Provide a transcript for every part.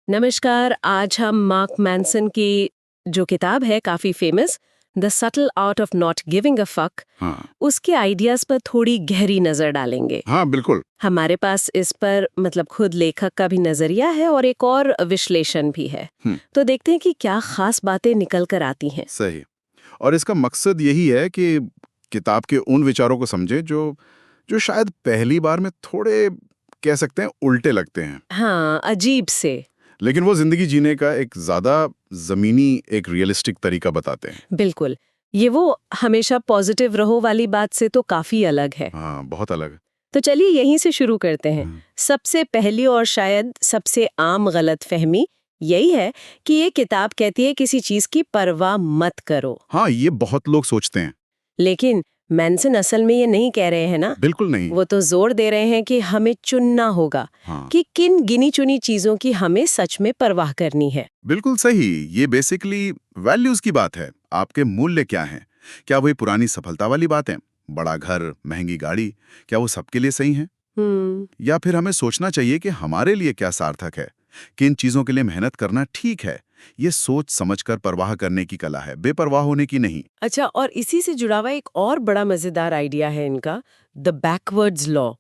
नमस्कार। आज हम मार्क मैनसन की जो किताब है काफी famous, the subtle art of not giving a fuck, हाँ उसके आइडियाज पर थोड़ी गहरी नजर डालेंगे। हाँ बिल्कुल। हमारे पास इस पर खुद लेखक का भी नजरिया है और एक और विश्लेषण भी है। हम्म, तो देखते हैं कि क्या खास बातें निकल कर आती हैं। सही। और इसका मकसद यही है कि किताब के उन विचारों को समझें जो जो शायद पहली बार में थोड़े कह सकते हैं उल्टे लगते हैं, हाँ, अजीब से। लेकिन वो जिंदगी जीने का एक ज्यादा जमीनी, एक रियलिस्टिक तरीका बताते हैं। बिल्कुल। ये वो हमेशा पॉजिटिव रहो वाली बात से तो काफी अलग है। हाँ, बहुत अलग। तो चलिए यहीं से शुरू करते हैं। हम्म, सबसे पहली और शायद सबसे आम गलतफहमी यही है कि ये किताब कहती है किसी चीज की परवाह मत करो। हाँ, ये बहुत लोग सोचते हैं। लेकिन मैनसन असल में ये नहीं कह रहे हैं ना। बिल्कुल नहीं। वो तो जोर दे रहे हैं कि हमें चुनना होगा हाँ, कि किन गिनी चुनी चीजों की हमें सच में परवाह करनी है। बिल्कुल सही। ये बेसिकली वैल्यूज की बात है। आपके मूल्य क्या हैं? क्या वही पुरानी सफलता वाली बात है? बड़ा घर, महंगी गाड़ी, क्या वो सबके लिए सही है? हम्म। या फिर हमें सोचना चाहिए कि हमारे लिए क्या सार्थक है, किन चीजों के लिए मेहनत करना ठीक है। ये सोच समझकर परवाह करने की कला है, बेपरवाह होने की नहीं। अच्छा, और इसी से जुड़ा हुआ एक और बड़ा मजेदार आइडिया है इनका, द बैकवर्ड्स लॉ,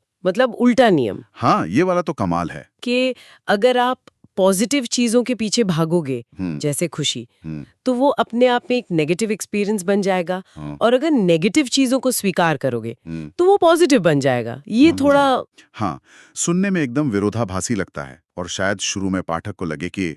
उल्टा नियम। हाँ, ये वाला तो कमाल है। कि अगर आप पॉजिटिव चीजों के पीछे भागोगे, हम्म। जैसे खुशी, हम्म। तो वो अपने आप में एक नेगेटिव एक्सपीरियंस बन जाएगा। हाँ। और अगर नेगेटिव चीजों को स्वीकार करोगे हम्म। तो वो पॉजिटिव बन जाएगा। ये थोड़ा हाँ, सुनने में एकदम विरोधाभासी लगता है और शायद शुरू में पाठक को लगे कि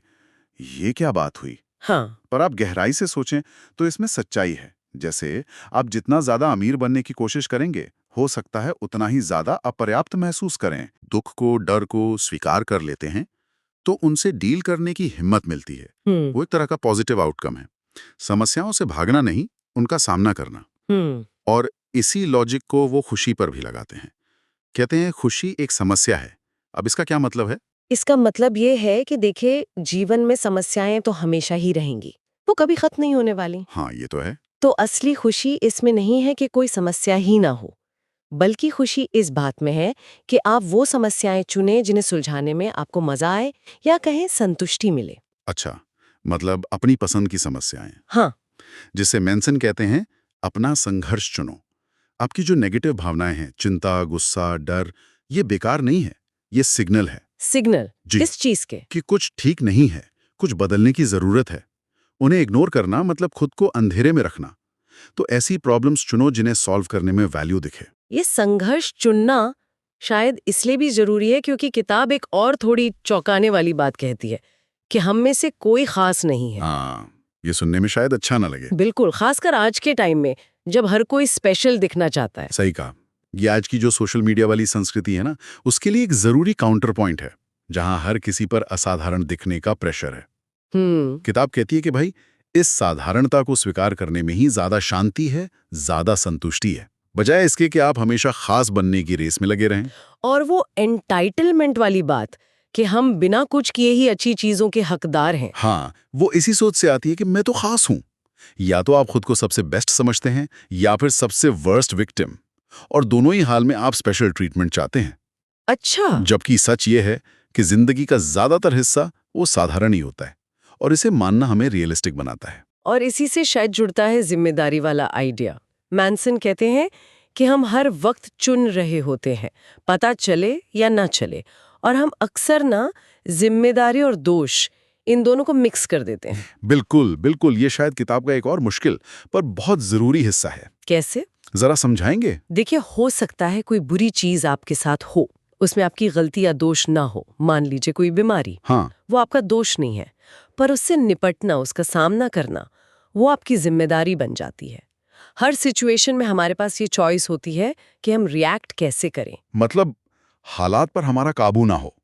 ये क्या बात हुई। हाँ। पर आप गहराई से सोचें तो इसमें सच्चाई है। जैसे आप जितना ज्यादा अमीर बनने की कोशिश करेंगे, हो सकता है उतना ही ज्यादा अपर्याप्त महसूस करें। दुख को, डर को स्वीकार कर लेते हैं तो उनसे डील करने की हिम्मत मिलती है। हम्म। वो एक तरह का पॉजिटिव आउटकम है। समस्याओं से भागना नहीं, उनका सामना करना। हम्म। और इसी लॉजिक को वो खुशी पर भी लगाते हैं। कहते हैं खुशी एक समस्या है। अब इसका क्या मतलब है? इसका मतलब ये है कि देखिए, जीवन में समस्याएं तो हमेशा ही रहेंगी, वो कभी खत्म नहीं होने वाली। हाँ, ये तो है। तो असली खुशी इसमें नहीं है कि कोई समस्या ही ना हो, बल्कि खुशी इस बात में है कि आप वो समस्याएं चुनें जिन्हें सुलझाने में आपको मजा आए या कहें संतुष्टि मिले। अच्छा, मतलब अपनी पसंद की समस्याएं, हाँ। जिसे मेंसन कहते हैं अपना संघर्ष चुनो। आपकी जो नेगेटिव भावनाएं हैं, चिंता, गुस्सा, डर, ये बेकार नहीं है। ये सिग्नल है। सिग्नल जी, किस चीज के? कि कुछ ठीक नहीं है, कुछ बदलने की जरूरत है। उन्हें इग्नोर करना मतलब खुद को अंधेरे में रखना। तो ऐसी प्रॉब्लम्स चुनो जिन्हें सॉल्व करने में वैल्यू दिखे। ये संघर्ष चुनना शायद इसलिए भी जरूरी है क्योंकि किताब एक और थोड़ी चौंकाने वाली बात कहती है कि हम में से कोई खास नहीं है। हाँ, ये सुनने में शायद अच्छा ना लगे। बिल्कुल, खासकर आज के टाइम में जब हर कोई स्पेशल दिखना चाहता है। सही कहा। ये आज की जो सोशल मीडिया वाली संस्कृति है ना, उसके लिए एक जरूरी काउंटर पॉइंट है, जहां हर किसी पर असाधारण दिखने का प्रेशर है। हम्म। किताब कहती है कि भाई, इस साधारणता को स्वीकार करने में ही ज्यादा शांति है, ज्यादा संतुष्टि है, बजाय इसके कि आप हमेशा खास बनने की रेस में लगे रहें। और वो एंटाइटलमेंट वाली बात कि हम बिना कुछ किए ही अच्छी चीजों के हकदार हैं। हाँ, वो इसी सोच से आती है कि मैं तो खास हूं। या तो आप खुद को सबसे बेस्ट समझते हैं या फिर सबसे वर्स्ट विक्टिम। और दोनों ही हाल में आप स्पेशल ट्रीटमेंट चाहते हैं। अच्छा। जबकि सच ये है कि जिंदगी का ज्यादातर हिस्सा वो साधारण ही होता है, और इसे मानना हमें रियलिस्टिक बनाता है। और इसी से शायद जुड़ता है जिम्मेदारी वाला आइडिया। मैनसन कहते हैं कि हम हर वक्त चुन रहे होते हैं, पता चले या ना चले, और हम अक्सर ना जिम्मेदारी और दोष इन दोनों को मिक्स कर देते हैं। बिल्कुल बिल्कुल, ये शायद किताब का एक और मुश्किल पर बहुत जरूरी हिस्सा है। कैसे? जरा समझाएंगे? देखिए, हो सकता है कोई बुरी चीज आपके साथ हो, उसमें आपकी गलती या दोष ना हो। मान लीजिए कोई बीमारी, हाँ। वो आपका दोष नहीं है, पर उससे निपटना, उसका सामना करना, वो आपकी जिम्मेदारी बन जाती है। हर सिचुएशन में हमारे पास ये चॉइस होती है कि हम रिएक्ट कैसे करें। मतलब हालात पर हमारा काबू ना हो,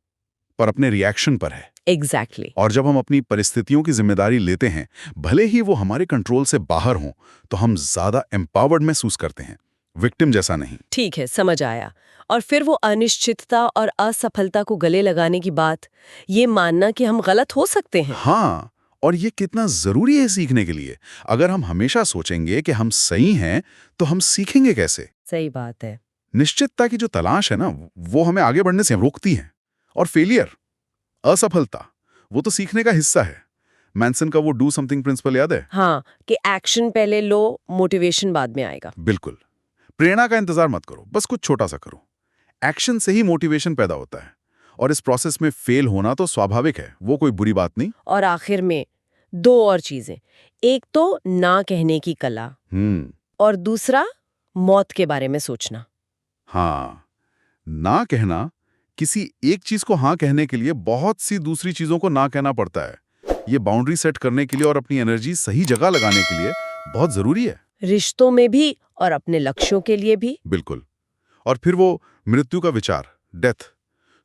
पर अपने रिएक्शन पर है। एग्जैक्टली। और जब हम अपनी परिस्थितियों की जिम्मेदारी लेते हैं, भले ही वो हमारे कंट्रोल से बाहर हों, तो हम ज्यादा एम्पावर्ड महसूस करते हैं, विक्टिम जैसा नहीं। ठीक है, समझ आया। और फिर वो अनिश्चितता और असफलता को गले लगाने की बात, ये मानना कि हम गलत हो सकते हैं। हाँ, और ये कितना जरूरी है सीखने के लिए। अगर हम हमेशा सोचेंगे कि हम सही हैं, तो हम सीखेंगे कैसे? सही बात है। निश्चितता की जो तलाश है ना, वो हमें आगे बढ़ने से रोकती है। और फेलियर, असफलता, वो तो सीखने का हिस्सा है। मैनसन का वो डू समथिंग प्रिंसिपल याद है? हाँ, कि एक्शन पहले लो, मोटिवेशन बाद में आएगा। बिल्कुल। प्रेरणा का इंतजार मत करो, बस कुछ छोटा सा करो। एक्शन से ही मोटिवेशन पैदा होता है, और इस प्रोसेस में फेल होना तो स्वाभाविक है, वो कोई बुरी बात नहीं। और आखिर में 2 और चीजें, एक तो ना कहने की कला और दूसरा मौत के बारे में सोचना। हाँ, ना कहना, किसी एक चीज को हाँ कहने के लिए बहुत सी दूसरी चीजों को ना कहना पड़ता है। ये बाउंड्री सेट करने के लिए और अपनी एनर्जी सही जगह लगाने के लिए बहुत जरूरी है। रिश्तों में भी और अपने लक्ष्यों के लिए भी। बिल्कुल। और फिर वो मृत्यु का विचार, डेथ,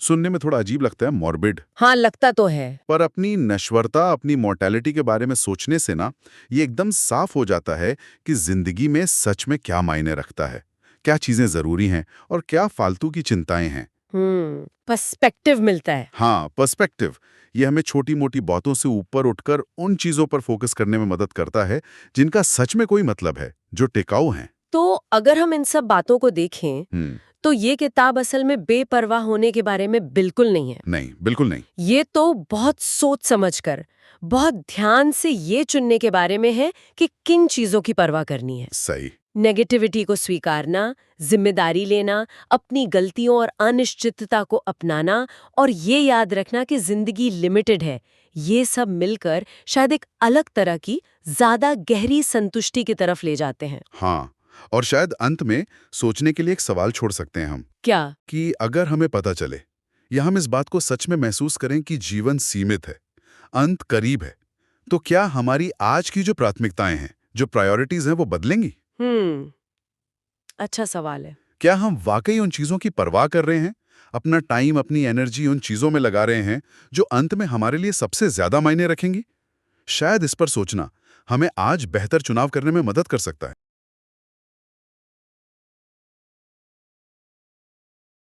सुनने में थोड़ा अजीब लगता है, मॉर्बिड। हाँ, लगता तो है। पर अपनी नश्वरता, अपनी मॉर्टेलिटी के बारे में सोचने से ना, ये एकदम साफ हो जाता है कि जिंदगी में सच में क्या मायने रखता है, क्या चीजें जरूरी हैं और क्या फालतू की चिंताएं हैं। पर्सपेक्टिव मिलता है। हाँ, पर्सपेक्टिव। ये हमें छोटी मोटी बातों से ऊपर उठकर उन चीजों पर फोकस करने में मदद करता है जिनका सच में कोई मतलब है, जो टिकाऊ हैं। तो अगर हम इन सब बातों को देखें, तो ये किताब असल में बेपरवाह होने के बारे में बिल्कुल नहीं है। नहीं, बिल्कुल नहीं। ये तो बहुत सोच समझकर, बहुत ध्यान से ये चुनने के बारे में है कि किन चीजों की परवाह करनी है। सही। नेगेटिविटी को स्वीकारना, जिम्मेदारी लेना, अपनी गलतियों और अनिश्चितता को अपनाना और ये याद रखना कि जिंदगी लिमिटेड है, ये सब मिलकर शायद एक अलग तरह की, ज्यादा गहरी संतुष्टि की तरफ ले जाते हैं। हाँ, और शायद अंत में सोचने के लिए एक सवाल छोड़ सकते हैं हम, क्या? कि अगर हमें पता चले या हम इस बात को सच में महसूस करें कि जीवन सीमित है, अंत करीब है, तो क्या हमारी आज की जो प्राथमिकताएं हैं, जो प्रायोरिटीज हैं, वो बदलेंगी? अच्छा सवाल है। क्या हम वाकई उन चीजों की परवाह कर रहे हैं, अपना टाइम, अपनी एनर्जी उन चीजों में लगा रहे हैं जो अंत में हमारे लिए सबसे ज्यादा मायने रखेंगी? शायद इस पर सोचना हमें आज बेहतर चुनाव करने में मदद कर सकता है।